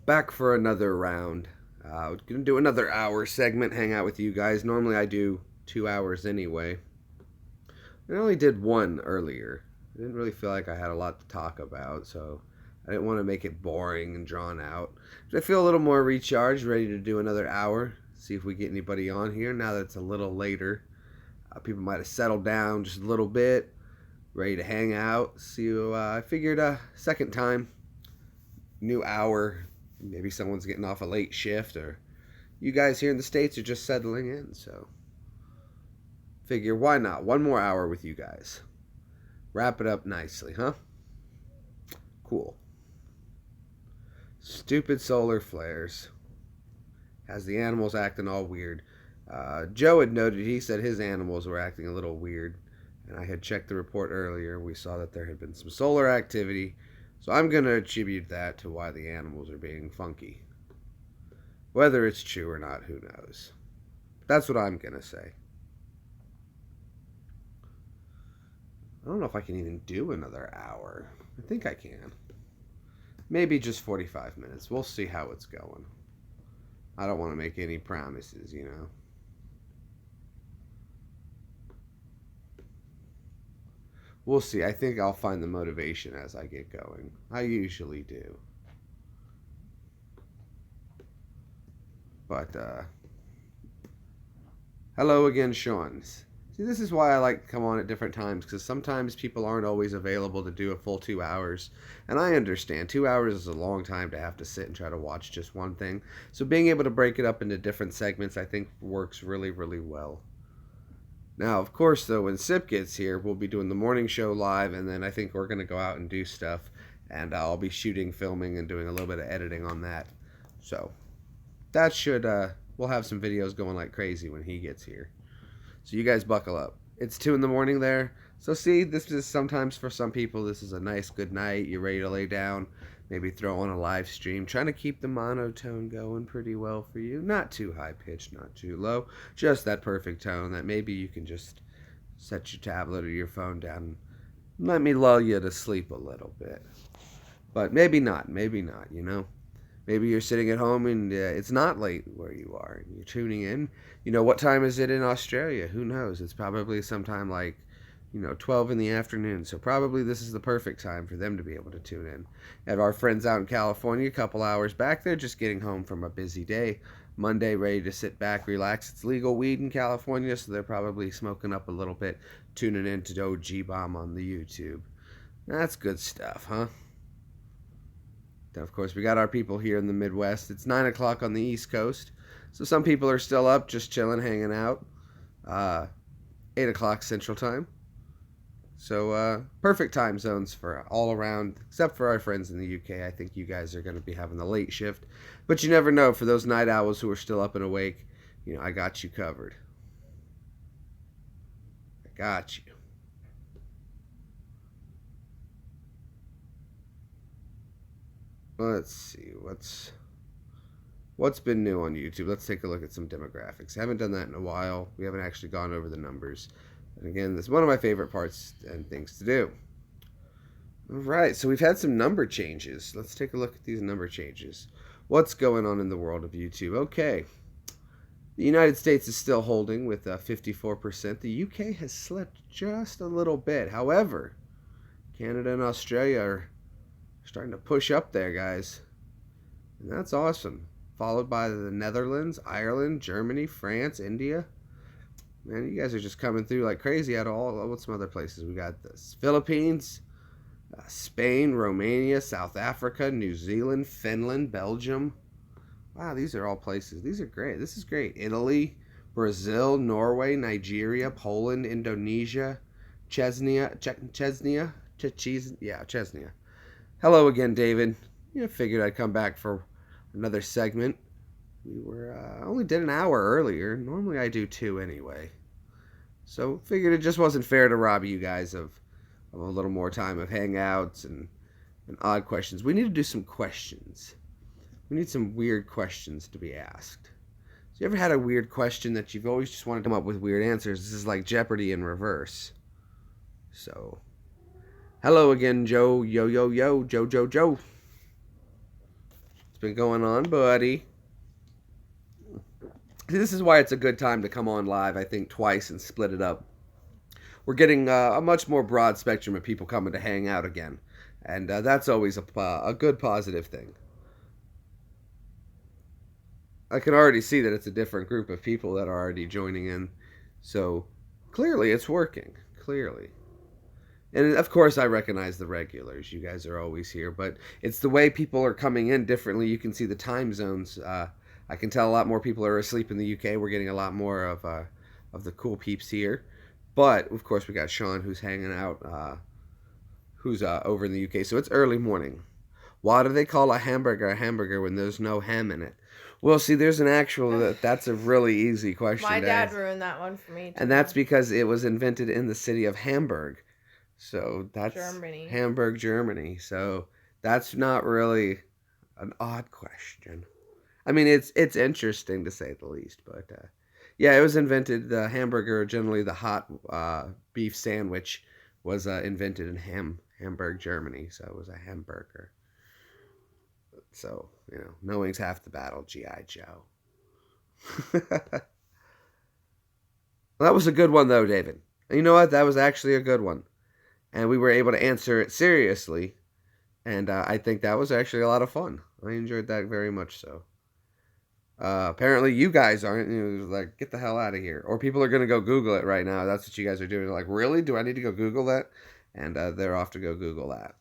Back for another round. Gonna do another hour segment, hang out with you guys. Normally I do 2 hours anyway. I only did one earlier. I didn't really feel like I had a lot to talk about, so I didn't want to make it boring and drawn out. But I feel a little more recharged, ready to do another hour. See if we get anybody on here now that it's a little later. People might have settled down just a little bit, ready to hang out. So I figured second time, new hour. Maybe someone's getting off a late shift, or you guys here in the States are just settling in. So figure why not? One more hour with you guys. Wrap it up nicely, huh? Cool. Stupid solar flares. Has the animals acting all weird. Joe had noted, he said his animals were acting a little weird. And I had checked the report earlier. We saw that there had been some solar activity. So I'm going to attribute that to why the animals are being funky. Whether it's true or not, who knows? That's what I'm going to say. I don't know if I can even do another hour. I think I can. Maybe just 45 minutes. We'll see how it's going. I don't want to make any promises, you know. We'll see. I think I'll find the motivation as I get going. I usually do. But, hello again, Sean. See, this is why I like to come on at different times, because sometimes people aren't always available to do a full 2 hours. And I understand, 2 hours is a long time to have to sit and try to watch just one thing. So being able to break it up into different segments, I think works really, really well. Now, of course, though, when Sip gets here, we'll be doing the morning show live, and then I think we're going to go out and do stuff. And I'll be shooting, filming, and doing a little bit of editing on that. So that should, we'll have some videos going like crazy when he gets here. So you guys buckle up. It's 2 in the morning there. So see, this is sometimes for some people, this is a nice good night. You're ready to lay down. Maybe throw on a live stream. Trying to keep the monotone going pretty well for you. Not too high pitched, not too low. Just that perfect tone that maybe you can just set your tablet or your phone down and let me lull you to sleep a little bit. But maybe not, you know. Maybe you're sitting at home and it's not late where you are and you're tuning in. You know, what time is it in Australia? Who knows? It's probably sometime like, 12 in the afternoon. So probably this is the perfect time for them to be able to tune in. Have our friends out in California a couple hours back. They're just getting home from a busy day. Monday, ready to sit back, relax. It's legal weed in California, so they're probably smoking up a little bit, tuning in to OG Bomb on the YouTube. That's good stuff, huh? Now, of course, we got our people here in the Midwest. It's 9 o'clock on the East Coast. So some people are still up, just chilling, hanging out. 8 o'clock Central Time. So perfect time zones for all around, except for our friends in the UK. I think you guys are going to be having the late shift. But you never know. For those night owls who are still up and awake, I got you covered. I got you. Let's see, what's been new on YouTube. Let's take a look at some demographics. I haven't done that in a while. We haven't actually gone over the numbers. And again, this is one of my favorite parts and things to do. All right, so we've had some number changes. Let's take a look at these number changes. What's going on in the world of YouTube? Okay. The United States is still holding with 54%. The UK has slipped just a little bit. However, Canada and Australia are starting to push up there, guys. And that's awesome. Followed by the Netherlands, Ireland, Germany, France, India. Man, you guys are just coming through like crazy out of all. What's some other places? We got the Philippines, Spain, Romania, South Africa, New Zealand, Finland, Belgium. Wow, these are all places. These are great. This is great. Italy, Brazil, Norway, Nigeria, Poland, Indonesia, Chechnya. Hello again, David. Figured I'd come back for another segment. We were only did an hour earlier. Normally I do 2 anyway. So figured it just wasn't fair to rob you guys of a little more time of hangouts and odd questions. We need to do some questions. We need some weird questions to be asked. So you ever had a weird question that you've always just wanted to come up with weird answers? This is like Jeopardy in reverse. So, hello again, Joe. Yo, yo, yo. Joe. been going on, buddy? This is why it's a good time to come on live, I think, twice and split it up. We're getting a much more broad spectrum of people coming to hang out again. And that's always a good positive thing. I can already see that it's a different group of people that are already joining in. So clearly it's working. Clearly. And of course, I recognize the regulars. You guys are always here, but it's the way people are coming in differently. You can see the time zones. I can tell a lot more people are asleep in the UK. We're getting a lot more of the cool peeps here. But of course, we got Sean who's hanging out, who's over in the UK. So it's early morning. Why do they call a hamburger when there's no ham in it? Well, see, there's an actual. That's a really easy question. My dad ruined that one for me, too. And that's because it was invented in the city of Hamburg. So that's Germany. Hamburg, Germany. So that's not really an odd question. I mean, it's interesting to say the least, but yeah, it was invented. The hamburger, generally the hot beef sandwich, was invented in Hamburg, Germany. So it was a hamburger. So knowing's half the battle. GI Joe. Well, that was a good one, though, David. And you know what? That was actually a good one. And we were able to answer it seriously. And I think that was actually a lot of fun. I enjoyed that very much so. Apparently you guys aren't. Like, get the hell out of here. Or people are going to go Google it right now. That's what you guys are doing. They're like, really? Do I need to go Google that? And they're off to go Google that.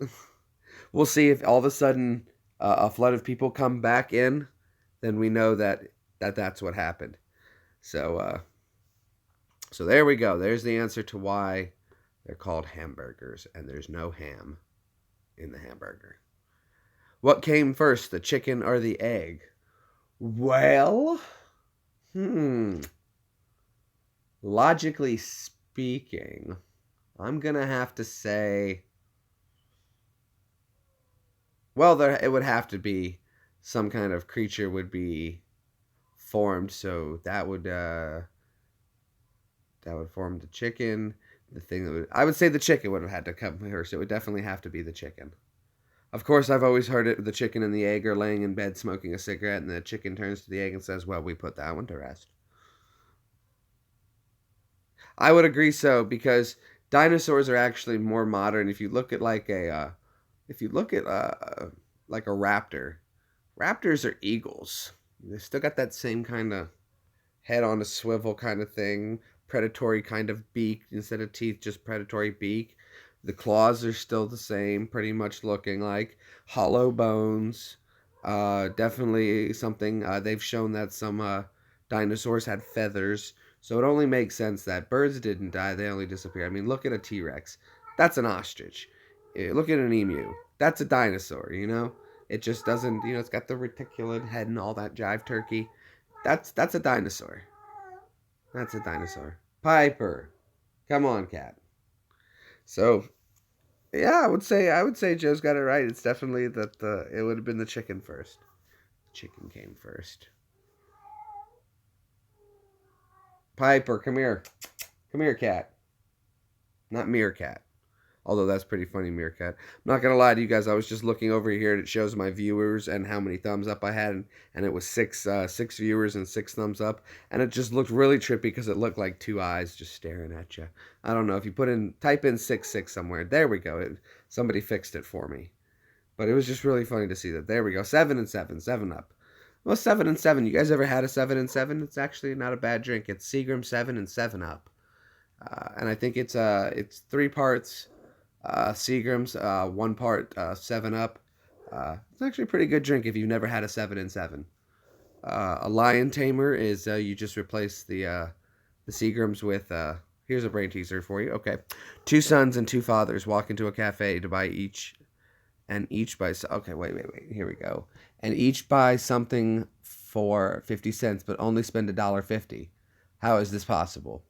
We'll see if all of a sudden a flood of people come back in. Then we know that's what happened. So there we go. There's the answer to why they're called hamburgers, and there's no ham in the hamburger. What came first, the chicken or the egg? Well, logically speaking, I'm going to have to say, well, it would have to be some kind of creature would be formed, so that would form the chicken. The thing that I would say the chicken would have had to come first. It would definitely have to be the chicken. Of course, I've always heard it. The chicken and the egg are laying in bed smoking a cigarette, and the chicken turns to the egg and says, "Well, we put that one to rest." I would agree so, because dinosaurs are actually more modern. If you look at like a raptor, raptors are eagles. They still got that same kind of head on a swivel kind of thing, predatory kind of beak instead of teeth, just predatory beak. The claws are still the same, pretty much looking like hollow bones. Definitely something they've shown that some dinosaurs had feathers, so it only makes sense that birds didn't die; they only disappeared. I mean, look at a T-Rex. That's an ostrich. Look at an emu. That's a dinosaur. It just doesn't. It's got the reticulate head and all that jive turkey. That's a dinosaur. That's a dinosaur. Piper, come on, cat. So, yeah, I would say Joe's got it right. It's definitely that it would have been the chicken first. The chicken came first. Piper, come here. Come here, cat. Not meerkat. Although that's pretty funny, meerkat. I'm not going to lie to you guys. I was just looking over here and it shows my viewers and how many thumbs up I had. And it was six viewers and 6 thumbs up. And it just looked really trippy because it looked like 2 eyes just staring at you. I don't know. If you type in 6 somewhere. There we go. Somebody fixed it for me. But it was just really funny to see that. There we go. 7 and 7. 7 up. Well, 7 and 7. You guys ever had a 7 and 7? It's actually not a bad drink. It's Seagram 7 and 7 up. And I think it's 3 parts Seagram's, 1 part 7 Up. It's actually a pretty good drink if you've never had a 7 and 7. A lion tamer is you just replace the Seagrams with here's a brain teaser for you. Okay, 2 sons and 2 fathers walk into a cafe to buy each buys. Okay, wait. Here we go. And each buys something for 50 cents, but only spend $1.50. How is this possible?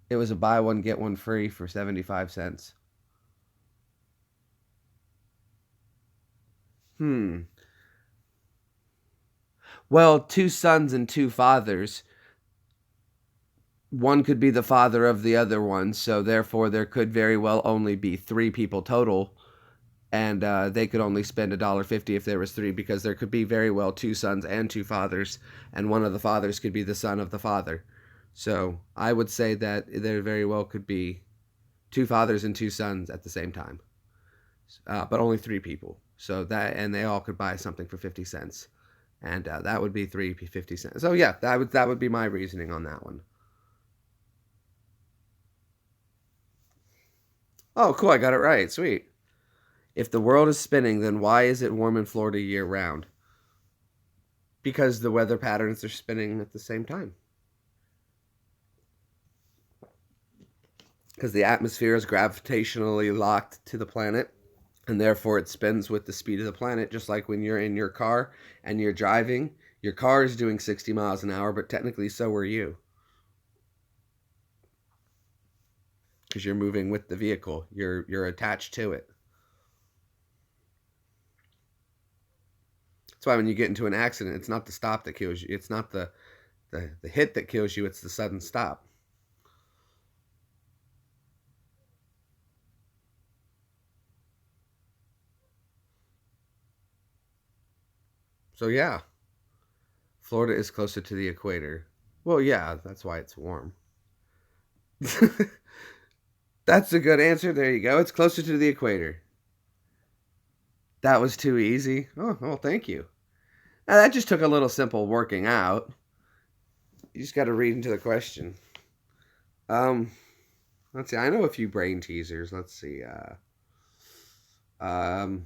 It was a buy one, get one free for 75 cents. Well, 2 sons and 2 fathers. one could be the father of the other one, so therefore there could very well only be three people total, and they could only spend $1.50 if there was three, because there could be very well two sons and two fathers, and one of the fathers could be the son of the father. So I would say that there very well could be two fathers and two sons at the same time, but only three people. So that, and they all could buy something for 50 cents, and that would be 50 cents. So yeah, that would be my reasoning on that one. Oh, cool! I got it right. Sweet. If the world is spinning, then why is it warm in Florida year round? Because the weather patterns are spinning at the same time. Because the atmosphere is gravitationally locked to the planet, and therefore it spins with the speed of the planet, just like when you're in your car and you're driving. Your car is doing 60 miles an hour, but technically so are you. Because you're moving with the vehicle. You're attached to it. That's why when you get into an accident, it's not the stop that kills you. It's not the hit that kills you. It's the sudden stop. So yeah, Florida is closer to the equator. Well, yeah, that's why it's warm. That's a good answer. There you go. It's closer to the equator. That was too easy. Oh, well, thank you. Now, that just took a little simple working out. You just got to read into the question. Um, let's see. I know a few brain teasers. Let's see. Oh,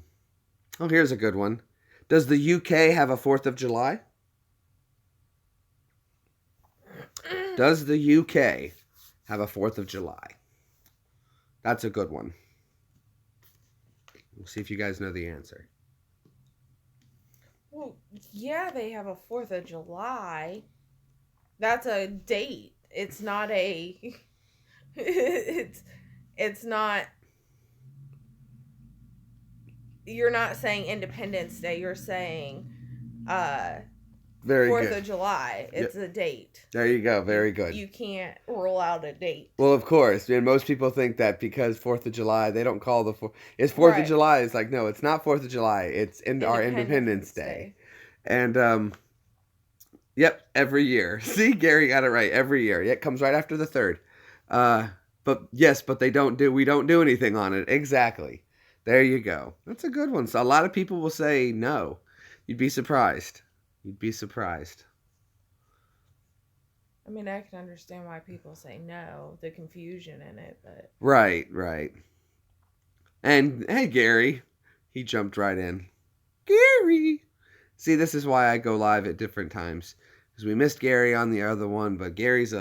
here's a good one. Does the UK have a 4th of July? Does the UK have a 4th of July? That's a good one. We'll see if you guys know the answer. Well, yeah, they have a 4th of July. That's a date. It's not a. it's not. You're not saying Independence Day. You're saying Very 4th good. of July. It's a date. There you go. Very good. You can't rule out a date. Well, of course. And most people think that because 4th of July, they don't call the 4th. It's 4th of July. It's like, no, it's not 4th of July. It's our Independence Day. And, yep, every year. See, Gary got it right. Every year. It comes right after the 3rd. But yes, but we don't do anything on it. Exactly. There you go. That's a good one. So a lot of people will say no. You'd be surprised. You'd be surprised. I mean, I can understand why people say no, the confusion in it, but... Right. And, hey, Gary. He jumped right in. Gary! See, this is why I go live at different times. Because we missed Gary on the other one, but Gary's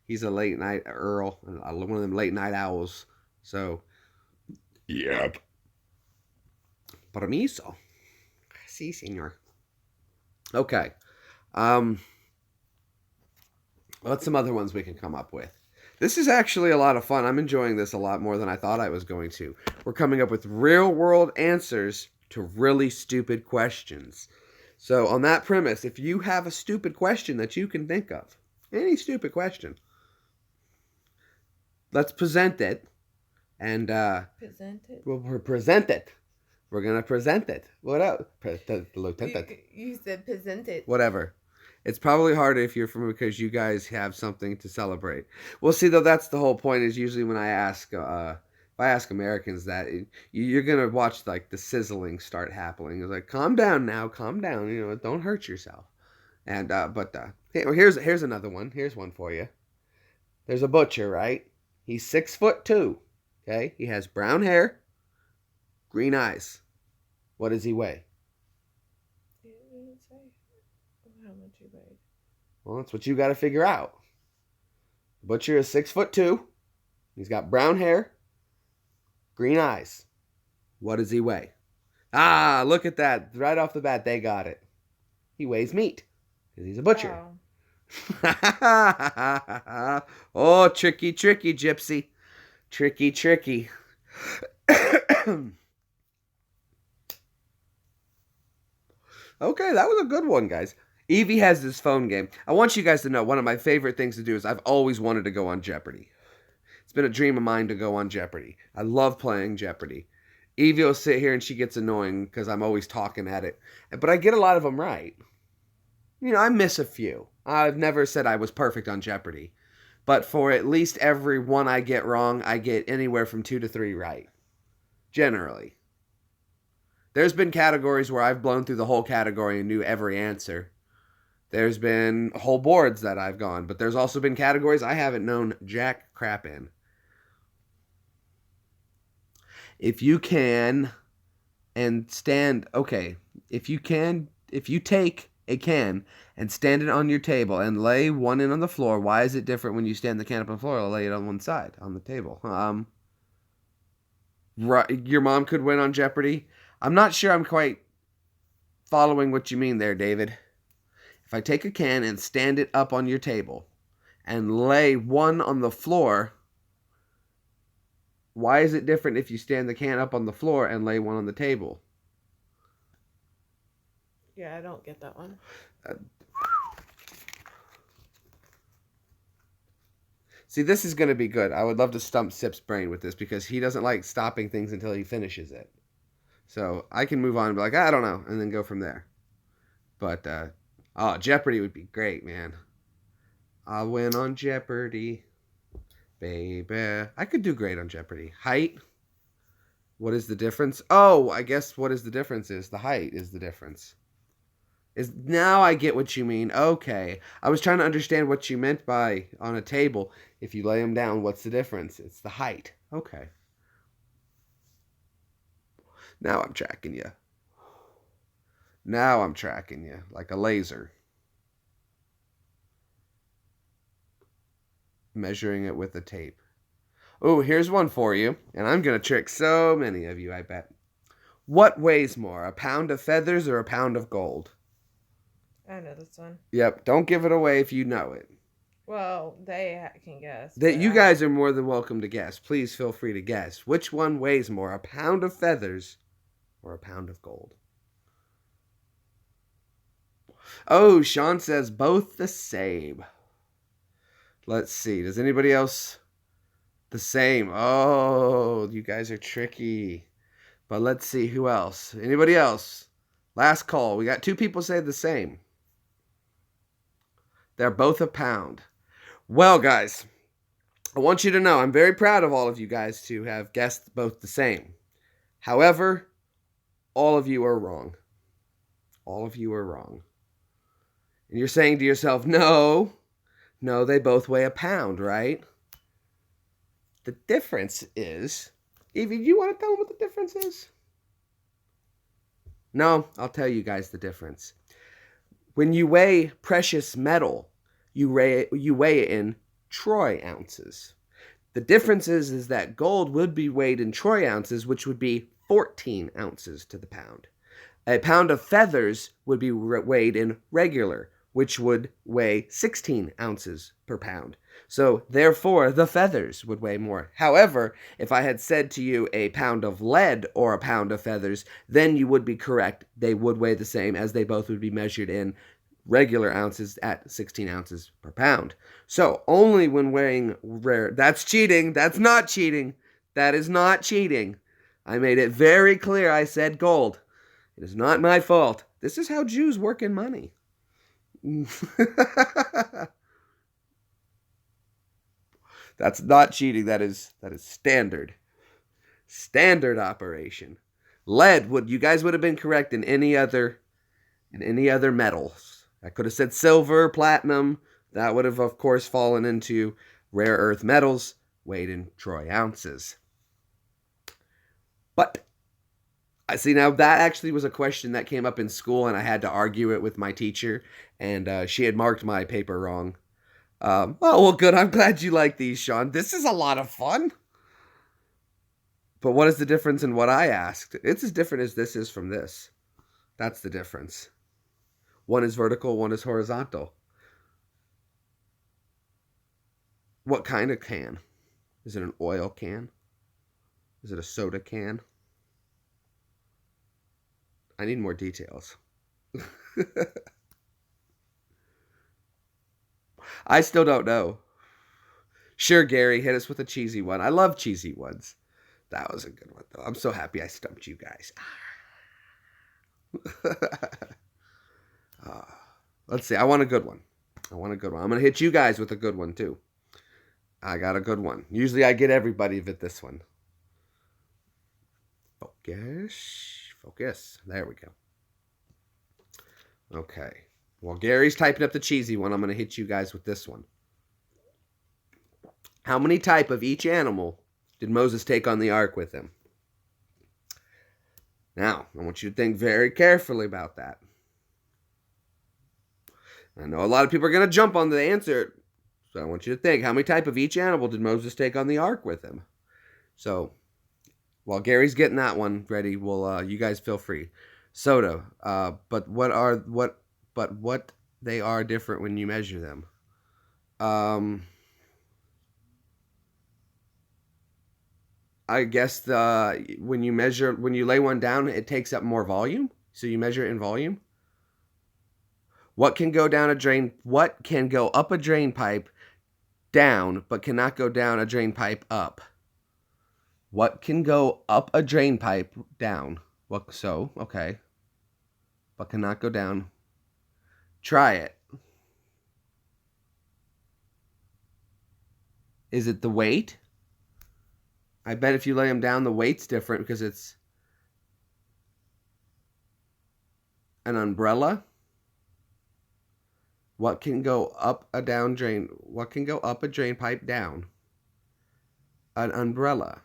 he's a late night Earl, one of them late night owls. So, yep. Permiso. Si, senor. Okay. What's some other ones we can come up with? This is actually a lot of fun. I'm enjoying this a lot more than I thought I was going to. We're coming up with real world answers to really stupid questions. So on that premise, if you have a stupid question that you can think of, any stupid question, let's present it. And present it? We'll present it. We're going to present it. What else? You said present it. Whatever. It's probably harder if you're from, because you guys have something to celebrate. Well, see, though, that's the whole point, is usually when I ask, if I ask Americans that, you're going to watch, like, the sizzling start happening. It's like, calm down now, calm down, don't hurt yourself. And, here's another one. Here's one for you. There's a butcher, right? He's 6'2", okay? He has brown hair, green eyes. What does he weigh? How much he weighed? Well, that's what you got to figure out. The butcher is 6'2". He's got brown hair, green eyes. What does he weigh? Ah, look at that. Right off the bat, they got it. He weighs meat because he's a butcher. Oh, oh, tricky, gypsy. Tricky. Okay, that was a good one, guys. Evie has this phone game. I want you guys to know one of my favorite things to do is I've always wanted to go on Jeopardy. It's been a dream of mine to go on Jeopardy. I love playing Jeopardy. Evie will sit here and she gets annoying because I'm always talking at it. But I get a lot of them right. You know, I miss a few. I've never said I was perfect on Jeopardy. But for at least every one I get wrong, I get anywhere from 2 to 3 right. Generally. There's been categories where I've blown through the whole category and knew every answer. There's been whole boards that I've gone, but there's also been categories I haven't known jack crap in. If you can and stand, okay, if you take a can and stand it on your table and lay one in on the floor, why is it different when you stand the can up on the floor or lay it on one side on the table? Your mom could win on Jeopardy. I'm not sure I'm quite following what you mean there, David. If I take a can and stand it up on your table and lay one on the floor, why is it different if you stand the can up on the floor and lay one on the table? Yeah, I don't get that one. See, this is going to be good. I would love to stump Sip's brain with this because he doesn't like stopping things until he finishes it. So I can move on and be like, I don't know, and then go from there. But, Jeopardy would be great, man. I'll win on Jeopardy, baby. I could do great on Jeopardy. Height. What is the difference? Oh, I guess what is the difference is the height is the difference. Now I get what you mean. Okay. I was trying to understand what you meant by on a table. If you lay them down, what's the difference? It's the height. Okay. Now I'm tracking you. Now I'm tracking you like a laser. Measuring it with a tape. Oh, here's one for you. And I'm going to trick so many of you, I bet. What weighs more, a pound of feathers or a pound of gold? I know this one. Yep, don't give it away if you know it. Well, they can guess. That you guys are more than welcome to guess. Please feel free to guess. Which one weighs more, a pound of feathers or a pound of gold? Oh, Sean says both the same. Let's see. Does anybody else? The same. Oh, you guys are tricky. But let's see who else. Anybody else? Last call. We got 2 people say the same. They're both a pound. Well, guys, I want you to know I'm very proud of all of you guys to have guessed both the same. However, all of you are wrong. All of you are wrong. And you're saying to yourself, no, they both weigh a pound, right? The difference is, Evie, do you want to tell them what the difference is? No, I'll tell you guys the difference. When you weigh precious metal, you weigh it in troy ounces. The difference is that gold would be weighed in troy ounces, which would be 14 ounces to the pound. A pound of feathers would be weighed in regular, which would weigh 16 ounces per pound. So, therefore, the feathers would weigh more. However, if I had said to you a pound of lead or a pound of feathers, then you would be correct. They would weigh the same as they both would be measured in regular ounces at 16 ounces per pound. So, only when weighing rare... That's cheating. That's not cheating. That is not cheating. I made it very clear I said gold. It is not my fault. This is how Jews work in money. That's not cheating. That is standard operation. Lead would, you guys would have been correct in any other metals. I could have said silver, platinum. That would have, of course, fallen into rare earth metals weighed in troy ounces. But I see, now that actually was a question that came up in school, and I had to argue it with my teacher, and she had marked my paper wrong. Oh, well, good. I'm glad you like these, Sean. This is a lot of fun. But what is the difference in what I asked? It's as different as this is from this. That's the difference. One is vertical, one is horizontal. What kind of can? Is it an oil can? Is it a soda can? I need more details. I still don't know. Sure, Gary, hit us with a cheesy one. I love cheesy ones. That was a good one, though. I'm so happy I stumped you guys. uh, let's see. I want a good one. I'm going to hit you guys with a good one, too. I got a good one. Usually I get everybody with this one. Focus. Focus. There we go. Okay. Well, Gary's typing up the cheesy one. I'm going to hit you guys with this one. How many type of each animal did Moses take on the ark with him? Now, I want you to think very carefully about that. I know a lot of people are going to jump on the answer, so I want you to think, how many type of each animal did Moses take on the ark with him? So, while Gary's getting that one ready, you guys feel free. Soda, but what they are different when you measure them. I guess when you lay one down, it takes up more volume. So you measure it in volume. What can go up a drain pipe down, but cannot go down a drain pipe up? What can go up a drain pipe down? Okay. But cannot go down. Try it. Is it the weight? I bet if you lay them down, the weight's different because it's an umbrella. What can go up a drain pipe down? An umbrella.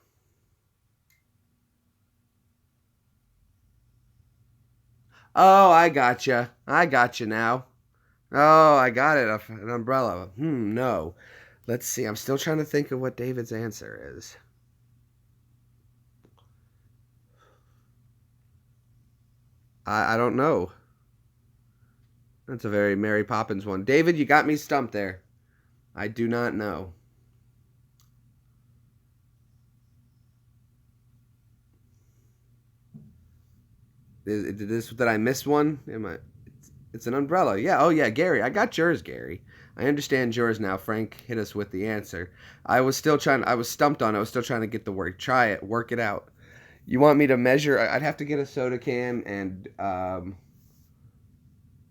Oh, I gotcha. I gotcha now. Oh, I got it. An umbrella. No. Let's see. I'm still trying to think of what David's answer is. I don't know. That's a very Mary Poppins one. David, you got me stumped there. I do not know. Did I miss one? It's an umbrella. Yeah. Oh, yeah, Gary. I got yours, Gary. I understand yours now. Frank hit us with the answer. I was stumped on it. I was still trying to get the word. Try it. Work it out. You want me to measure? I'd have to get a soda can and on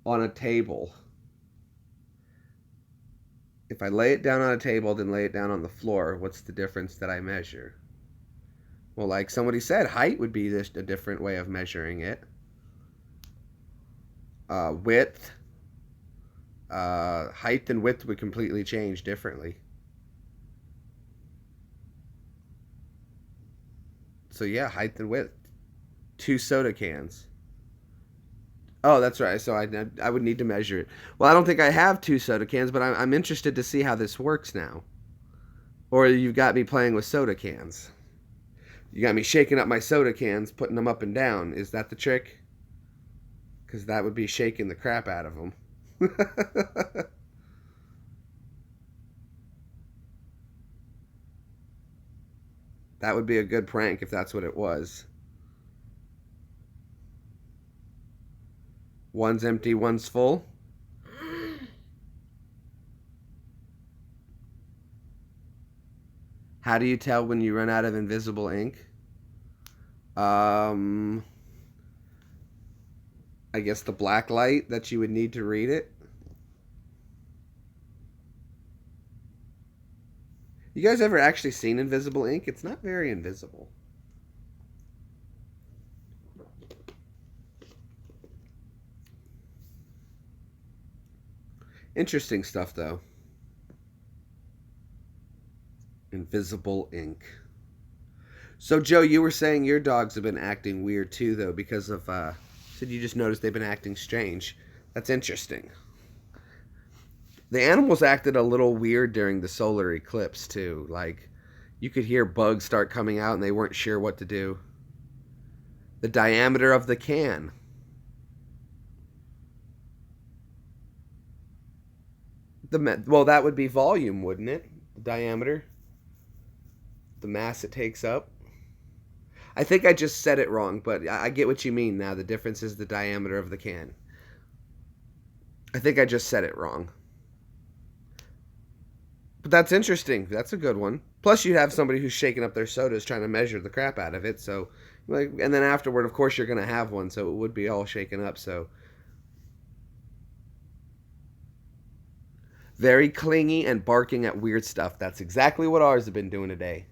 a table. If I lay it down on a table, then lay it down on the floor, what's the difference that I measure? Well, like somebody said, height would be a different way of measuring it. Width. Height and width would completely change differently. So yeah, height and width. 2 soda cans. Oh, that's right. So I would need to measure it. Well, I don't think I have 2 soda cans, but I'm interested to see how this works now. Or you've got me playing with soda cans. You got me shaking up my soda cans, putting them up and down. Is that the trick? Because that would be shaking the crap out of them. That would be a good prank if that's what it was. One's empty, one's full. How do you tell when you run out of invisible ink? I guess the black light that you would need to read it. You guys ever actually seen invisible ink? It's not very invisible. Interesting stuff, though. Invisible ink. So, Joe, you were saying your dogs have been acting weird, too, though, because of, said you just noticed they've been acting strange. That's interesting. The animals acted a little weird during the solar eclipse, too. Like, you could hear bugs start coming out, and they weren't sure what to do. The diameter of the can. Well, that would be volume, wouldn't it? The diameter. The mass it takes up. I think I just said it wrong, but I get what you mean now. The difference is the diameter of the can. I think I just said it wrong. But that's interesting. That's a good one. Plus, you have somebody who's shaking up their sodas trying to measure the crap out of it. So, like, and then afterward, of course, you're gonna have one, so it would be all shaken up. So, very clingy and barking at weird stuff. That's exactly what ours have been doing today.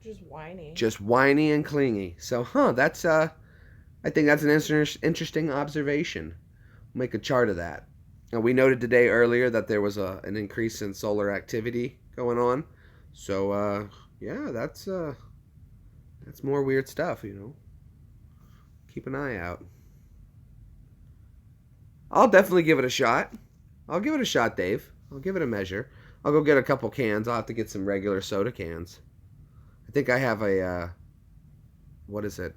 Just whiny. Just whiny and clingy. So, that's I think that's an interesting observation. We'll make a chart of that. And we noted today earlier that there was an increase in solar activity going on. So, yeah, that's more weird stuff, Keep an eye out. I'll definitely give it a shot. I'll give it a shot, Dave. I'll give it a measure. I'll go get a couple cans. I'll have to get some regular soda cans. I think I have what is it?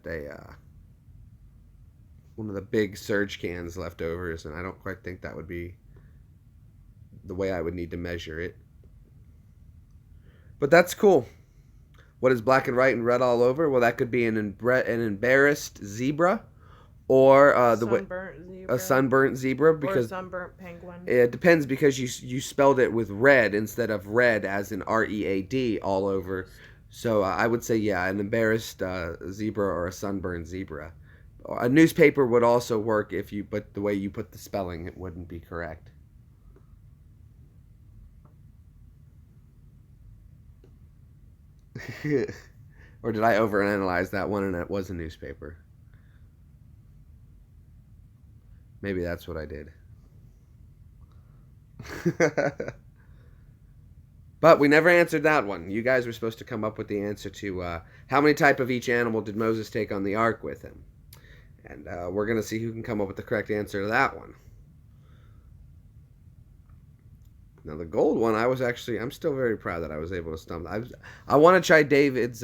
One of the big surge cans leftovers, and I don't quite think that would be the way I would need to measure it. But that's cool. What is black and white and red all over? Well, that could be an embarrassed zebra, or a sunburnt zebra, because or a sunburnt penguin. It depends, because you spelled it with red instead of red, as in READ, all over. So I would say, yeah, an embarrassed zebra or a sunburned zebra. A newspaper would also work but the way you put the spelling, it wouldn't be correct. Or did I overanalyze that one and it was a newspaper? Maybe that's what I did. But we never answered that one. You guys were supposed to come up with the answer to how many type of each animal did Moses take on the ark with him? And we're going to see who can come up with the correct answer to that one. Now, the gold one, I'm still very proud that I was able to stump. I want to try David's.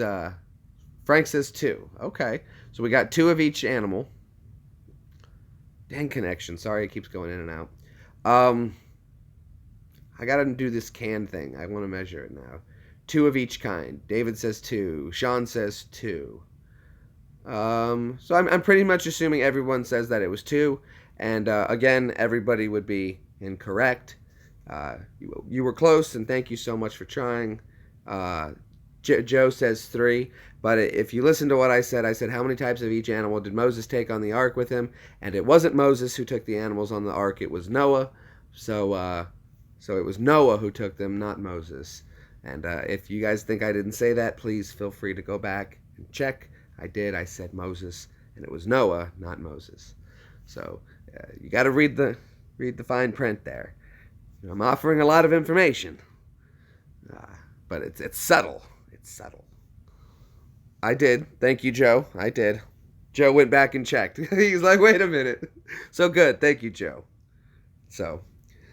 Frank says 2. Okay. So we got 2 of each animal. Dang connection. Sorry, it keeps going in and out. I got to do this can thing. I want to measure it now. 2 of each kind. David says 2. Sean says 2. So I'm pretty much assuming everyone says that it was 2. And again, everybody would be incorrect. You were close, and thank you so much for trying. Joe says 3, but if you listen to what I said how many types of each animal did Moses take on the ark with him? And it wasn't Moses who took the animals on the ark, it was Noah. So it was Noah who took them, not Moses. And if you guys think I didn't say that, please feel free to go back and check. I did. I said Moses, and it was Noah, not Moses. So you got to read the fine print there. I'm offering a lot of information, but it's subtle. It's subtle. I did. Thank you, Joe. I did. Joe went back and checked. He's like, wait a minute. So good. Thank you, Joe. So,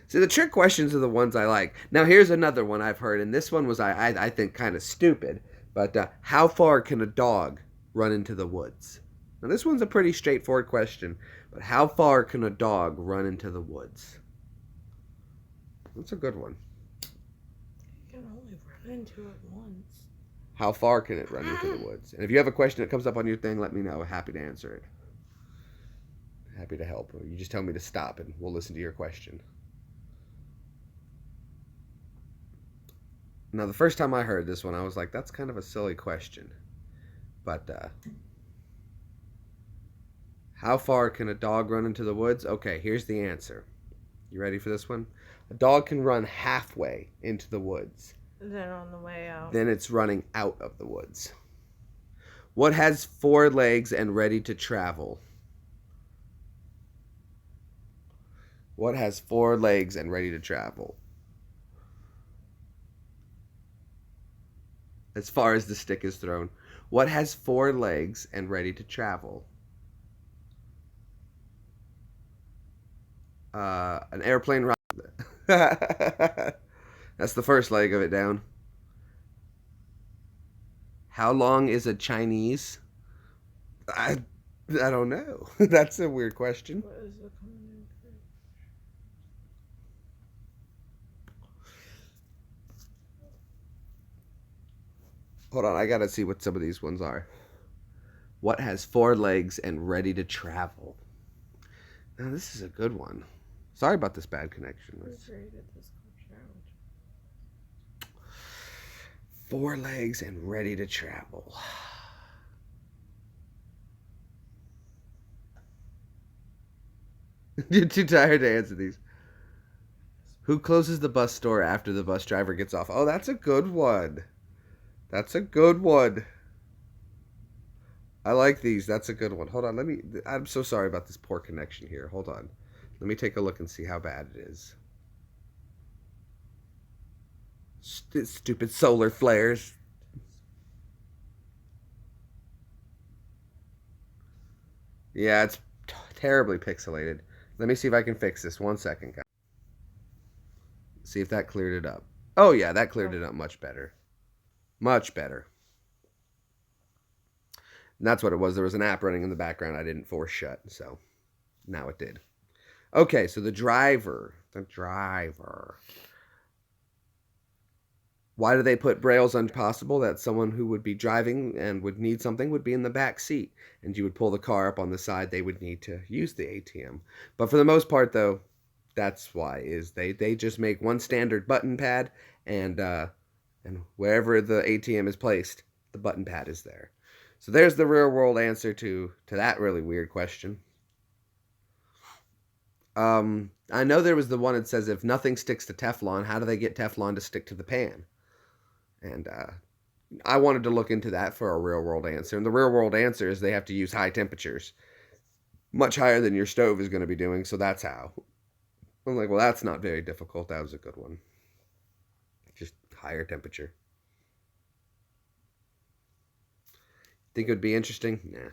see, the trick questions are the ones I like. Now, here's another one I've heard, and this one was, I think, kind of stupid. But how far can a dog run into the woods? Now, this one's a pretty straightforward question. But how far can a dog run into the woods? That's a good one. You can only run into it once. How far can it run into the woods? And if you have a question that comes up on your thing, let me know. Happy to answer it. Happy to help. You just tell me to stop and we'll listen to your question. Now, the first time I heard this one, I was like, that's kind of a silly question. But, how far can a dog run into the woods? Okay, here's the answer. You ready for this one? A dog can run halfway into the woods. Then on the way out. Then it's running out of the woods. What has 4 legs and ready to travel? What has 4 legs and ready to travel? As far as the stick is thrown. What has 4 legs and ready to travel? An airplane ride. That's the first leg of it down. How long is a Chinese? I don't know. That's a weird question. What is the common name? Hold on, I gotta see what some of these ones are. What has 4 legs and ready to travel? Now this is a good one. Sorry about this bad connection. 4 legs and ready to travel. You're too tired to answer these. Who closes the bus door after the bus driver gets off? Oh, that's a good one. That's a good one. I like these. That's a good one. Hold on. I'm so sorry about this poor connection here. Hold on. Let me take a look and see how bad it is. Stupid solar flares. Yeah, it's terribly pixelated. Let me see if I can fix this. 1 second, guys. See if that cleared it up. Oh, yeah, that cleared it up much better. Much better. And that's what it was. There was an app running in the background I didn't force shut, so now it did. Okay, so the driver. Why do they put Braille's impossible? That someone who would be driving and would need something would be in the back seat, and you would pull the car up on the side. They would need to use the ATM. But for the most part, though, that's why is they just make one standard button pad, and wherever the ATM is placed, the button pad is there. So there's the real world answer to that really weird question. I know there was the one that says if nothing sticks to Teflon, how do they get Teflon to stick to the pan? And I wanted to look into that for a real world answer. And the real world answer is they have to use high temperatures, much higher than your stove is going to be doing. So that's how. I'm like, well, that's not very difficult. That was a good one. Just higher temperature. Think it would be interesting? Nah.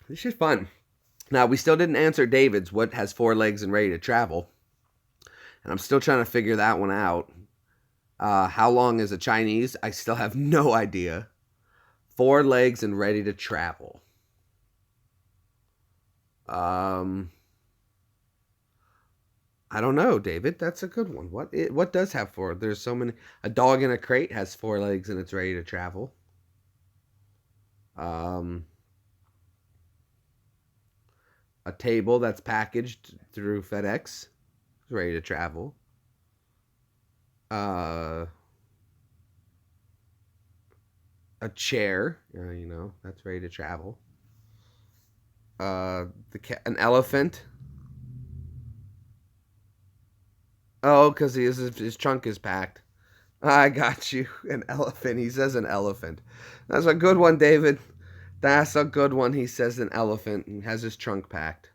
This is fun. Now, we still didn't answer David's what has 4 legs and ready to travel. And I'm still trying to figure that one out. How long is a Chinese? I still have no idea. 4 legs and ready to travel. I don't know, David. That's a good one. What does have 4? There's so many. A dog in a crate has 4 legs and it's ready to travel. A table that's packaged through FedEx is ready to travel. A chair, that's ready to travel. An elephant. Oh, because his trunk is packed. I got you. An elephant. He says an elephant. That's a good one, David. That's a good one. He says an elephant and has his trunk packed.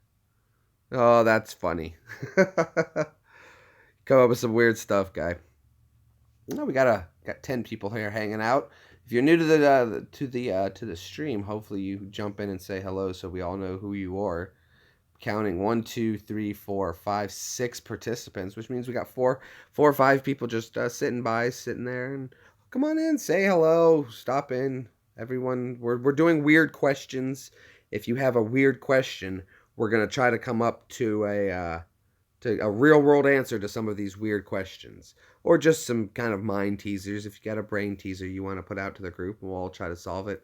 Oh, that's funny. Come up with some weird stuff, guy. We got 10 people here hanging out. If you're new to the stream, hopefully you jump in and say hello so we all know who you are. Counting 1, 2, 3, 4, 5, 6 participants, which means we got 4 or 5 people just sitting there. And come on in, say hello, stop in, everyone. We're doing weird questions. If you have a weird question, we're gonna try to come up to a real world answer to some of these weird questions, or just some kind of mind teasers. If you got a brain teaser you want to put out to the group, we'll all try to solve it.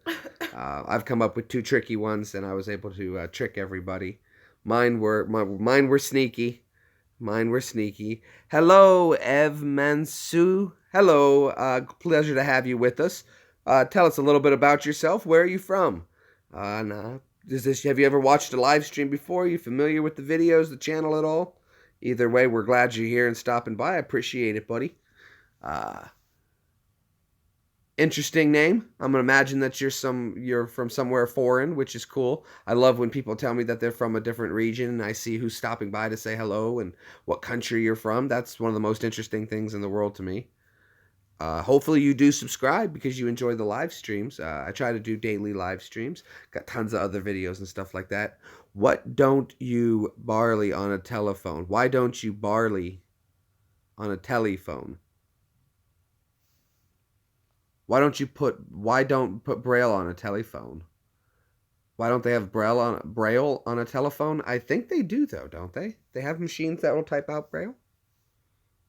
I've come up with 2 tricky ones, and I was able to trick everybody. Mine were sneaky. Mine were sneaky. Hello, Ev Mansu. Hello, pleasure to have you with us. Tell us a little bit about yourself. Where are you from? Have you ever watched a live stream before? Are you familiar with the videos, the channel at all? Either way, we're glad you're here and stopping by. I appreciate it, buddy. Interesting name. I'm gonna imagine that you're from somewhere foreign, which is cool. I love when people tell me that they're from a different region and I see who's stopping by to say hello and what country you're from. That's one of the most interesting things in the world to me. Hopefully you do subscribe because you enjoy the live streams. I try to do daily live streams. Got tons of other videos and stuff like that. What don't you barley on a telephone? Why don't you barley on a telephone? Why don't put Braille on a telephone? Why don't they have Braille on a telephone? I think they do though, don't they? They have machines that will type out Braille.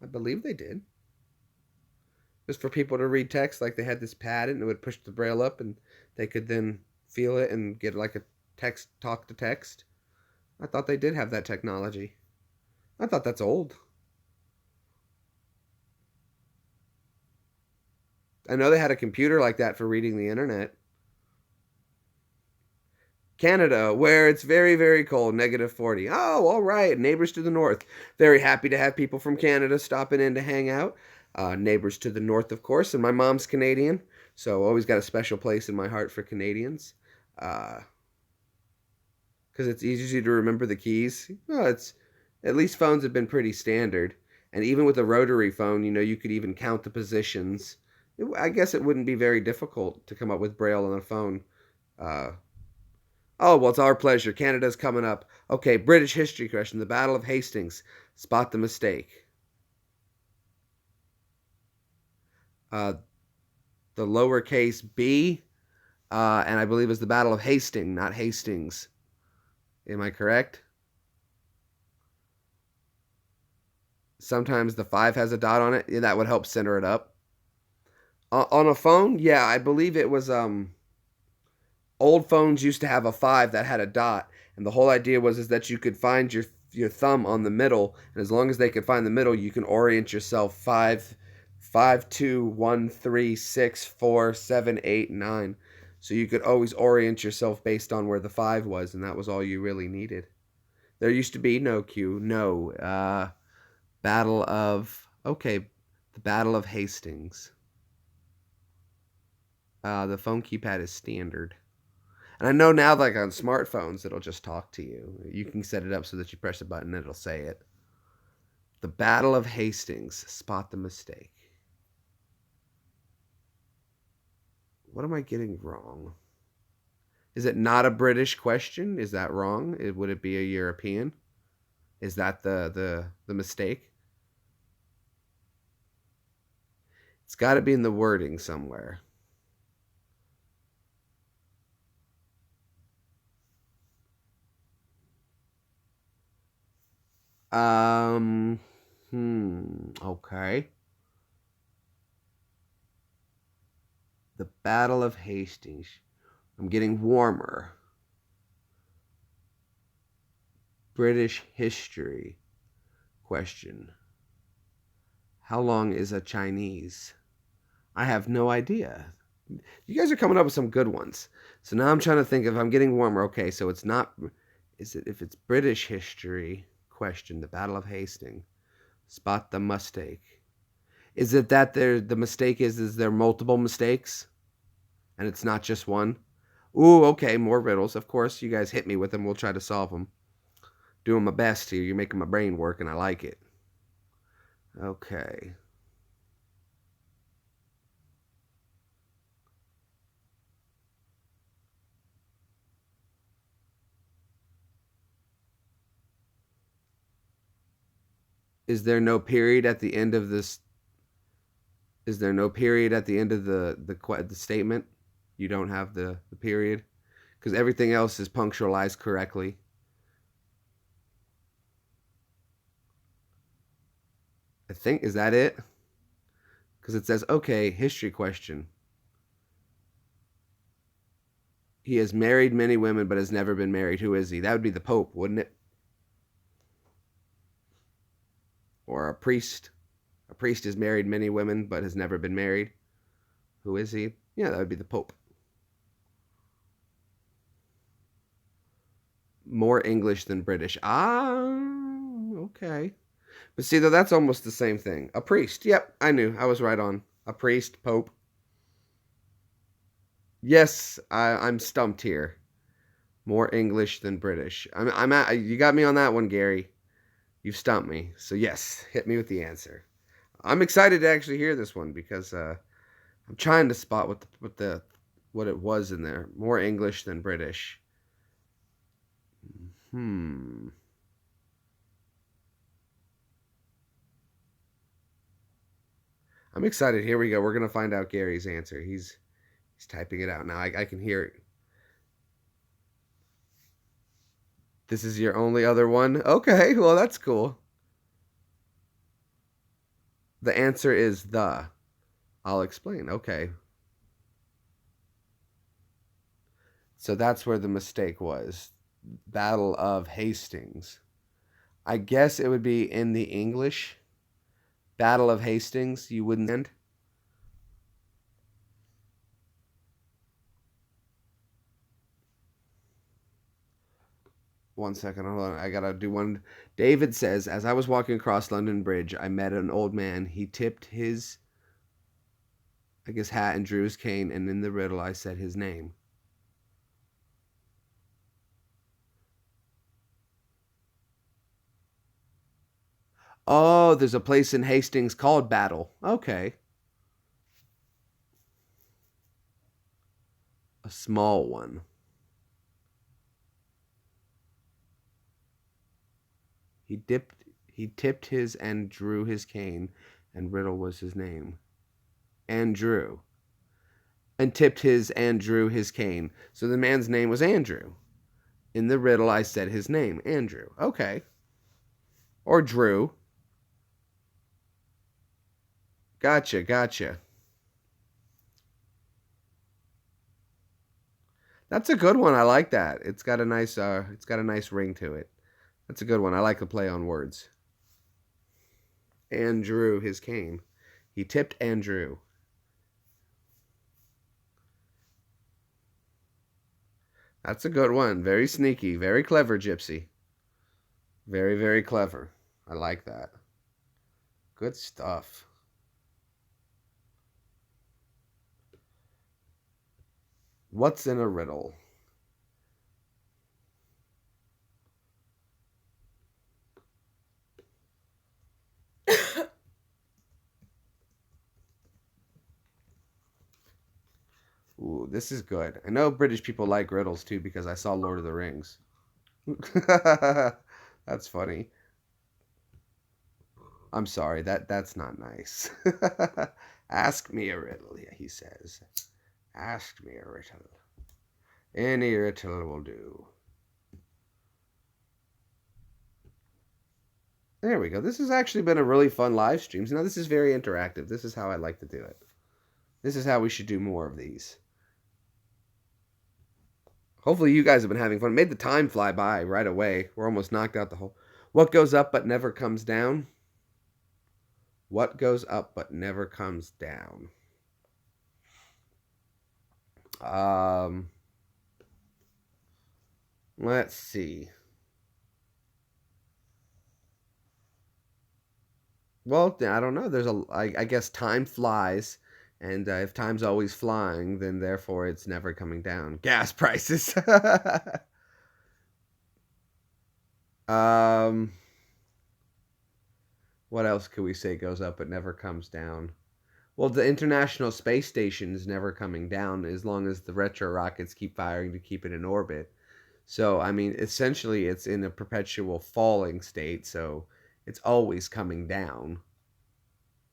I believe they did. Just for people to read text, like they had this pad and it would push the Braille up and they could then feel it and get like a talk to text. I thought they did have that technology. I thought that's old. I know they had a computer like that for reading the internet. Canada, where it's very, very cold, -40. Oh, all right. Neighbors to the north. Very happy to have people from Canada stopping in to hang out. Neighbors to the north, of course, and my mom's Canadian, so always got a special place in my heart for Canadians. Because it's easy to remember the keys. Well, it's at least phones have been pretty standard, and even with a rotary phone, you could even count the positions. I guess it wouldn't be very difficult to come up with Braille on a phone. Uh, Oh, well, it's our pleasure. Canada's coming up. Okay, British history question. The Battle of Hastings. Spot the mistake. Uh, the lowercase b, and I believe is the Battle of Hastings, not Hastings. Am I correct? Sometimes the 5 has a dot on it. Yeah, that would help center it up. On a phone, yeah, I believe it was old phones used to have a 5 that had a dot, and the whole idea was is that you could find your thumb on the middle, and as long as they could find the middle, you can orient yourself 5, 2, 1, 3, 6, 4, 7, 8, 9. So you could always orient yourself based on where the 5 was, and that was all you really needed. There used to be no Q, no Battle of okay, the Battle of Hastings. The phone keypad is standard. And I know now, like on smartphones, it'll just talk to you. You can set it up so that you press a button and it'll say it. The Battle of Hastings. Spot the mistake. What am I getting wrong? Is it not a British question? Is that wrong? Would it be a European? Is that the mistake? It's got to be in the wording somewhere. Um, okay. The Battle of Hastings. I'm getting warmer. British history question. How long is a Chinese? I have no idea. You guys are coming up with some good ones. So now I'm trying to think if I'm getting warmer. Okay, so it's not. Is it if it's British history question? The Battle of Hastings. Spot the mistake. Is it that the mistake is there multiple mistakes, and it's not just one? Ooh, okay, more riddles. Of course, you guys hit me with them. We'll try to solve them. Doing my best here. You're making my brain work, and I like it. Okay. Is there no period at the end of this? Is there no period at the end of the statement? You don't have the period because everything else is punctualized correctly. I think is that it? Because it says okay, history question. He has married many women but has never been married. Who is he? That would be the Pope, wouldn't it? Or a priest. A priest has married many women but has never been married. Who is he? Yeah, that would be the Pope. More English than British. Okay. But see, though, that's almost the same thing. A priest. Yep, I knew. I was right on. A priest, Pope. Yes, I'm stumped here. More English than British. You got me on that one, Gary. You've stumped me. So yes, hit me with the answer. I'm excited to actually hear this one because I'm trying to spot what it was in there. More English than British. Hmm. I'm excited. Here we go. We're gonna find out Gary's answer. He's typing it out now. I can hear it. This is your only other one? Okay, well that's cool. The answer is the. I'll explain. Okay. So that's where the mistake was. Battle of Hastings. I guess it would be in the English. Battle of Hastings, you wouldn't end. 1 second, hold on. I gotta do one. David says, as I was walking across London Bridge, I met an old man. He tipped his, I guess, hat and drew his cane, and in the riddle, I said his name. Oh, there's a place in Hastings called Battle. Okay. A small one. He dipped he tipped his and drew his cane, and Riddle was his name. Andrew. And tipped his and drew his cane. So the man's name was Andrew. In the riddle I said his name, Andrew. Okay. Or Drew. Gotcha, gotcha. That's a good one. I like that. It's got a nice ring to it. That's a good one. I like the play on words. And drew his cane. He tipped and drew. That's a good one. Very sneaky. Very clever, Gypsy. Very, very clever. I like that. Good stuff. What's in a riddle? Ooh, this is good. I know British people like riddles too because I saw Lord of the Rings. That's funny. I'm sorry. That's not nice. Ask me a riddle, yeah, he says. Ask me a riddle. Any riddle will do. There we go. This has actually been a really fun live stream. Now this is very interactive. This is how I like to do it. This is how we should do more of these. Hopefully you guys have been having fun. Made the time fly by right away. We're almost knocked out the whole. What goes up but never comes down? What goes up but never comes down? Um, let's see. Well, I don't know. I guess time flies, and if time's always flying, then therefore it's never coming down. Gas prices. um, what else could we say goes up but never comes down? Well, the International Space Station is never coming down as long as the retro rockets keep firing to keep it in orbit. So, I mean, essentially, it's in a perpetual falling state, so it's always coming down,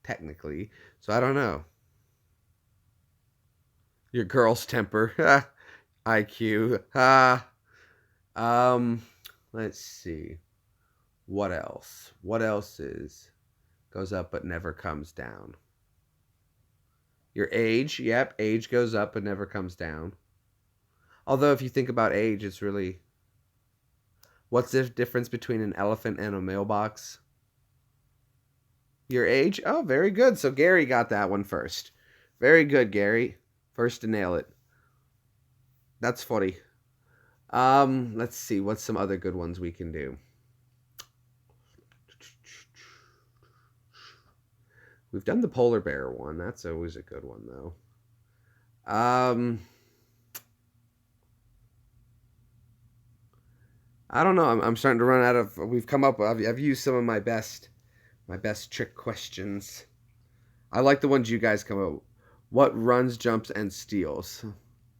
technically. So, I don't know. Your girl's temper. IQ. Um, let's see. What else? What else is goes up but never comes down? Your age. Yep, age goes up but never comes down. Although, if you think about age, it's really. What's the difference between an elephant and a mailbox? Your age? Oh, very good. So Gary got that one first. Very good, Gary. First to nail it. That's funny. Let's see. What's some other good ones we can do? We've done the polar bear one. That's always a good one, though. I don't know. I'm starting to run out of. We've come up. I've used some of my best trick questions. I like the ones you guys come up. What runs, jumps, and steals?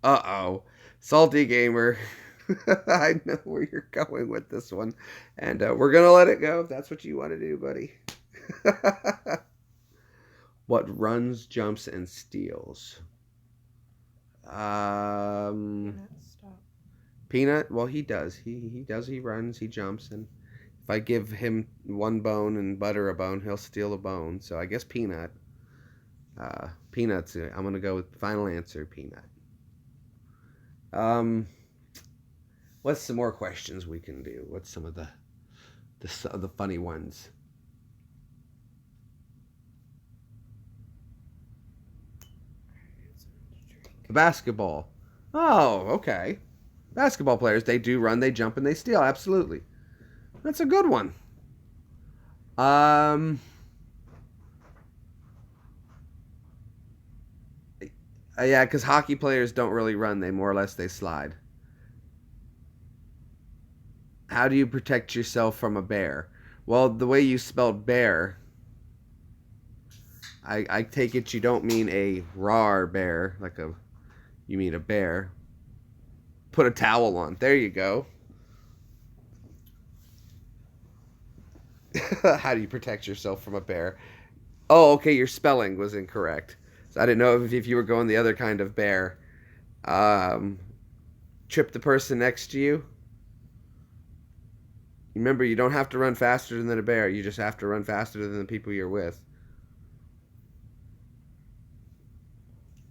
Uh-oh. Salty gamer. I know where you're going with this one. And we're going to let it go if that's what you want to do, buddy. What runs, jumps, and steals? Stop. Peanut, well, he does. He does. He runs, he jumps. And if I give him one bone and butter a bone, he'll steal a bone. So I guess Peanut. Peanuts. I'm going to go with final answer, Peanut. Um, what's some more questions we can do? What's some of the The funny ones. Basketball. Oh, okay. Basketball players, they do run, they jump, and they steal. Absolutely. That's a good one. Um, yeah, because hockey players don't really run; they more or less they slide. How do you protect yourself from a bear? Well, the way you spelled bear, I take it you don't mean a rar bear, like a you mean a bear. Put a towel on. There you go. How do you protect yourself from a bear? Oh, okay, your spelling was incorrect. So I didn't know if you were going the other kind of bear. Um, trip the person next to you. Remember, you don't have to run faster than a bear. You just have to run faster than the people you're with.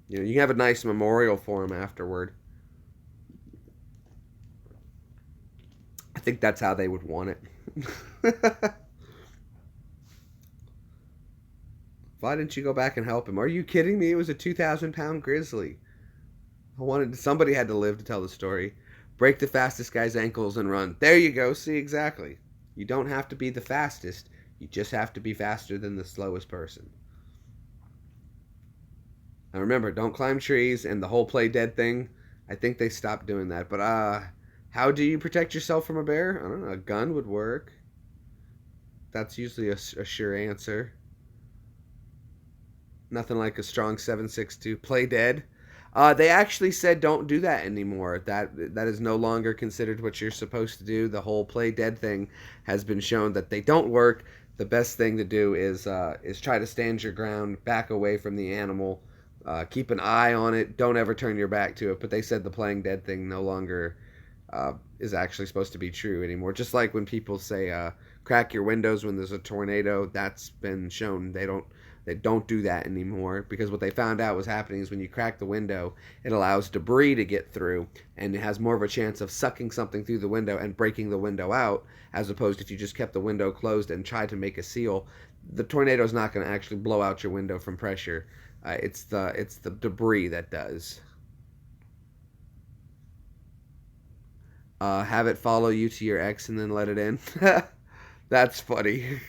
You know, you have a nice memorial for him afterward. I think that's how they would want it. Why didn't you go back and help him? Are you kidding me? It was a 2,000-pound grizzly. I wanted somebody had to live to tell the story. Break the fastest guy's ankles and run. There you go. See, exactly. You don't have to be the fastest. You just have to be faster than the slowest person. Now remember, don't climb trees and the whole play dead thing. I think they stopped doing that. But how do you protect yourself from a bear? I don't know. A gun would work. That's usually a sure answer. Nothing like a strong 7.62. Play dead. They actually said don't do that anymore. That is no longer considered what you're supposed to do. The whole play dead thing has been shown that they don't work. The best thing to do is try to stand your ground, back away from the animal, keep an eye on it. Don't ever turn your back to it. But they said the playing dead thing no longer is actually supposed to be true anymore. Just like when people say crack your windows when there's a tornado, that's been shown they don't do that anymore because what they found out was happening is when you crack the window, it allows debris to get through and it has more of a chance of sucking something through the window and breaking the window out as opposed to if you just kept the window closed and tried to make a seal. The tornado is not going to actually blow out your window from pressure. It's the debris that does. Have it follow you to your ex and then let it in. That's funny.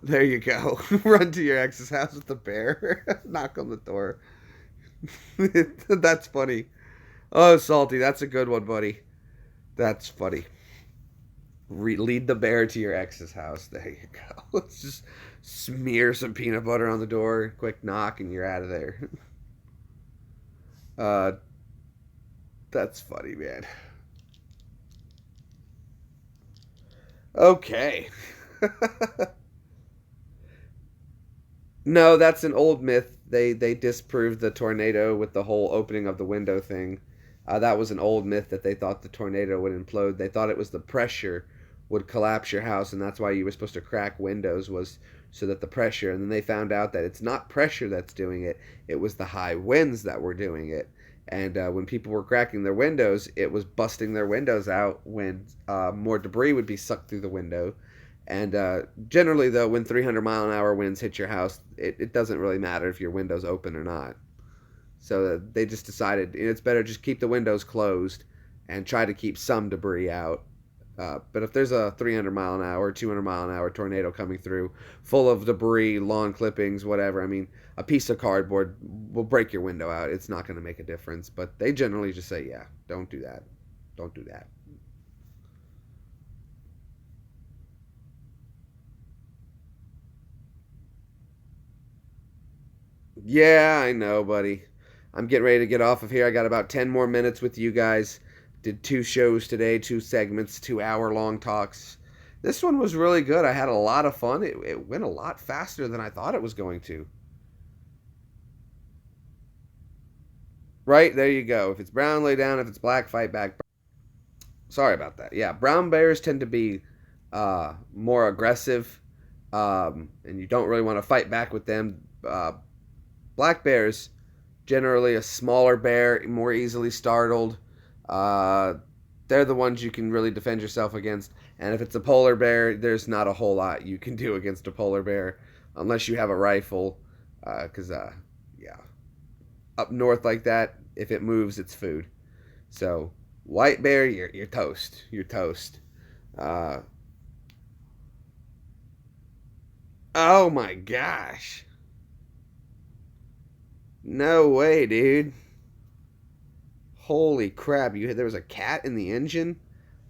There you go. Run to your ex's house with the bear. Knock on the door. That's funny. Oh, Salty, that's a good one, buddy. That's funny. Lead the bear to your ex's house. There you go. Let's just smear some peanut butter on the door, quick knock, and you're out of there. Uh, that's funny, man. Okay. No, that's an old myth. They disproved the tornado with the whole opening of the window thing. That was an old myth that they thought the tornado would implode. They thought it was the pressure would collapse your house, and that's why you were supposed to crack windows was so that the pressure. And then they found out that it's not pressure that's doing it; it was the high winds that were doing it. And when people were cracking their windows, it was busting their windows out when more debris would be sucked through the window. And generally, though, when 300-mile-an-hour winds hit your house, it doesn't really matter if your window's open or not. So they just decided it's better just keep the windows closed and try to keep some debris out. But if there's a 300-mile-an-hour, 200-mile-an-hour tornado coming through full of debris, lawn clippings, whatever, I mean, a piece of cardboard will break your window out. It's not going to make a difference. But they generally just say, yeah, don't do that. Don't do that. Yeah, I know, buddy. I'm getting ready to get off of here. I got about 10 more minutes with you guys. Did two shows today, two segments, 2 hour long talks. This one was really good. I had a lot of fun. It went a lot faster than I thought it was going to. Right, there you go. If it's brown, lay down. If it's black, fight back. Sorry about that. Yeah, brown bears tend to be more aggressive, and you don't really want to fight back with them. Black bears, generally a smaller bear, more easily startled. Uh, they're the ones you can really defend yourself against. And if it's a polar bear, there's not a whole lot you can do against a polar bear unless you have a rifle. Because, yeah, up north like that, if it moves, it's food. So, white bear, you're toast. You're toast. Uh, oh my gosh. No way, dude. Holy crap. There was a cat in the engine?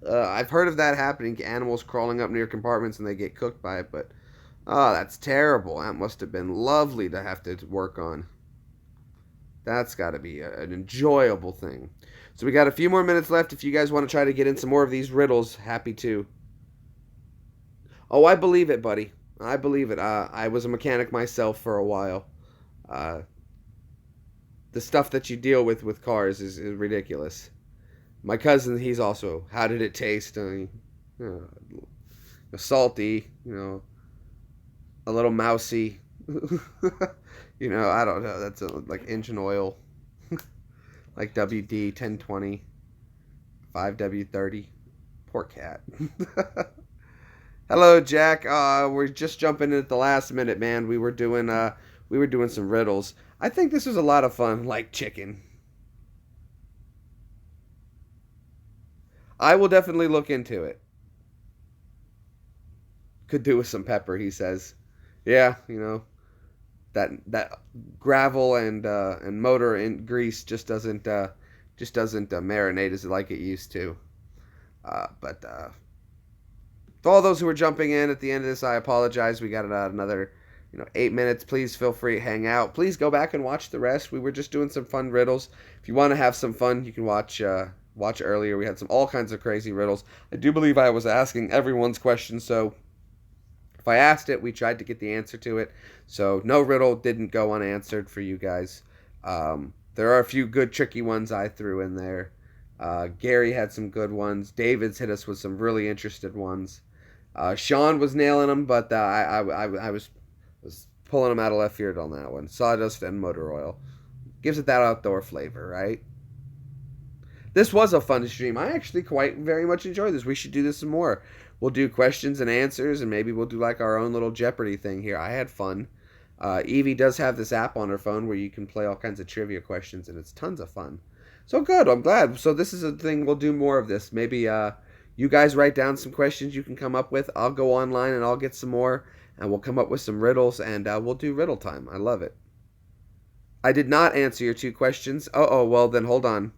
I've heard of that happening, animals crawling up near compartments and they get cooked by it, but oh, that's terrible. That must have been lovely to have to work on. That's got to be an enjoyable thing. So we got a few more minutes left. If you guys want to try to get in some more of these riddles, happy to. Oh, I believe it, buddy. I believe it. I was a mechanic myself for a while. Uh, the stuff that you deal with cars is ridiculous. My cousin, he's also. How did it taste? Salty. A little mousy. I don't know. That's like engine oil, like WD 1020, 5W30. Poor cat. Hello, Jack. We're just jumping in at the last minute, man. We were doing some riddles. I think this was a lot of fun, like chicken. I will definitely look into it. Could do with some pepper, he says. Yeah, that gravel and motor and grease just doesn't marinate as like it used to. But to all those who are jumping in at the end of this, I apologize. We got another 8 minutes. Please feel free to hang out. Please go back and watch the rest. We were just doing some fun riddles. If you want to have some fun, you can watch earlier. We had all kinds of crazy riddles. I do believe I was asking everyone's questions, so if I asked it, we tried to get the answer to it. So no riddle didn't go unanswered for you guys. There are a few good tricky ones I threw in there. Gary had some good ones. David's hit us with some really interested ones. Sean was nailing them, but I was pulling them out of left field on that one. Sawdust and motor oil. Gives it that outdoor flavor, right? This was a fun stream. I actually quite very much enjoyed this. We should do this some more. We'll do questions and answers, and maybe we'll do like our own little Jeopardy thing here. I had fun. Evie does have this app on her phone where you can play all kinds of trivia questions, and it's tons of fun. So good. I'm glad. So this is a thing. We'll do more of this. Maybe you guys write down some questions you can come up with. I'll go online and I'll get some more, and we'll come up with some riddles, and we'll do riddle time. I love it. I did not answer your two questions. Oh, well, then hold on.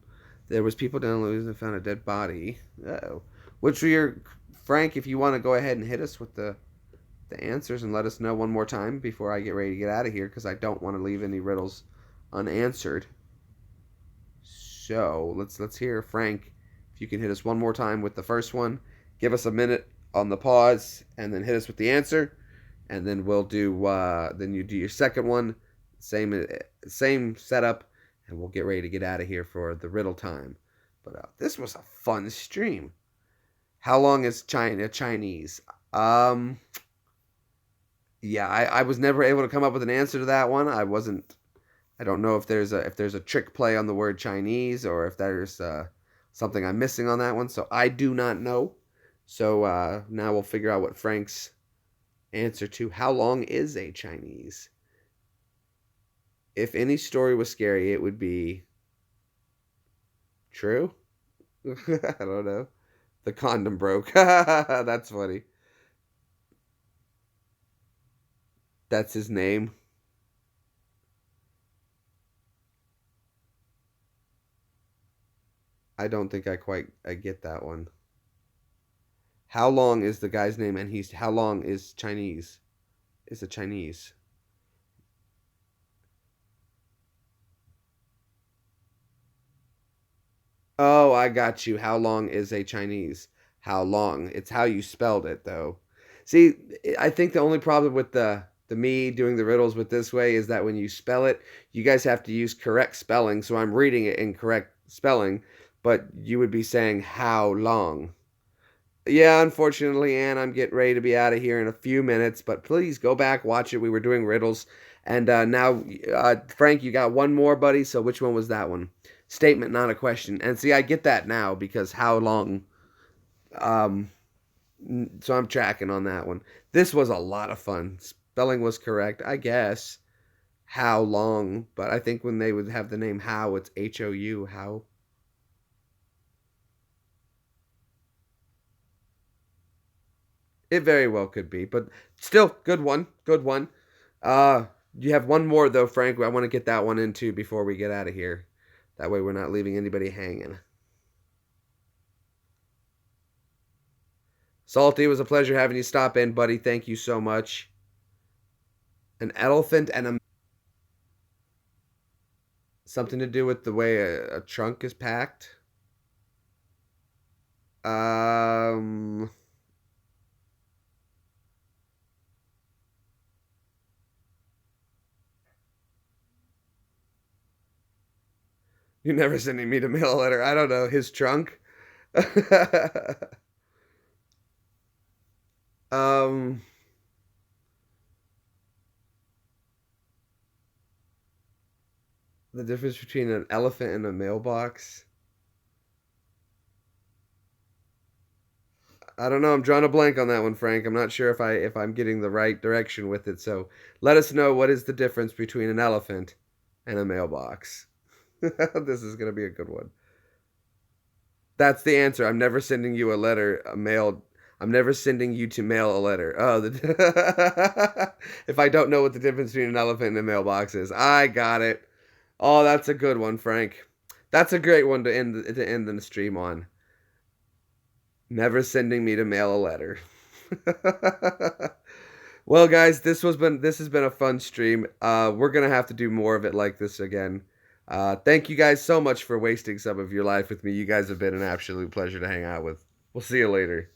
There was people down in Louisiana that found a dead body. Uh-oh. Which were your... Frank, if you want to go ahead and hit us with the answers and let us know one more time before I get ready to get out of here, because I don't want to leave any riddles unanswered. So, let's hear Frank. If you can hit us one more time with the first one, give us a minute on the pause, and then hit us with the answer, and then we'll do... then you do your second one, same setup, and we'll get ready to get out of here for the riddle time. But this was a fun stream. How long is Chinese? Yeah, I was never able to come up with an answer to that one. I don't know if there's a trick play on the word Chinese, or if there's something I'm missing on that one. So I do not know. So now we'll figure out what Frank's answer to how long is a Chinese. If any story was scary, it would be true. I don't know. The condom broke. That's funny. That's his name. I don't think I get that one. How long is the guy's name, and how long is Chinese? Is a Chinese. Oh, I got you. How long is a Chinese? How long? It's how you spelled it, though. See, I think the only problem with the me doing the riddles with this way is that when you spell it, you guys have to use correct spelling. So I'm reading it in correct spelling, but you would be saying how long. Yeah, unfortunately, Anne, I'm getting ready to be out of here in a few minutes, but please go back, watch it. We were doing riddles, And now, Frank, you got one more, buddy. So which one was that one? Statement, not a question. And see, I get that now because how long? Um, so I'm tracking on that one. This was a lot of fun. Spelling was correct, I guess. How long? But I think when they would have the name How, it's HOU. How? It very well could be, but still, good one. Good one. Uh, you have one more though, Frank. I want to get that one in too before we get out of here. That way, we're not leaving anybody hanging. Salty, it was a pleasure having you stop in, buddy. Thank you so much. An elephant and a something to do with the way a trunk is packed. Um, you're never sending me to mail a letter. I don't know his trunk. um, the difference between an elephant and a mailbox. I don't know. I'm drawing a blank on that one, Frank. I'm not sure if I'm getting the right direction with it. So let us know what is the difference between an elephant and a mailbox. This is gonna be a good one. That's the answer. I'm never sending you a letter, a mail. I'm never sending you to mail a letter. Oh, if I don't know what the difference between an elephant and a mailbox is, I got it. Oh, that's a good one, Frank. That's a great one to end the stream on. Never sending me to mail a letter. Well, guys, this has been a fun stream. We're gonna have to do more of it like this again. Thank you guys so much for wasting some of your life with me. You guys have been an absolute pleasure to hang out with. We'll see you later.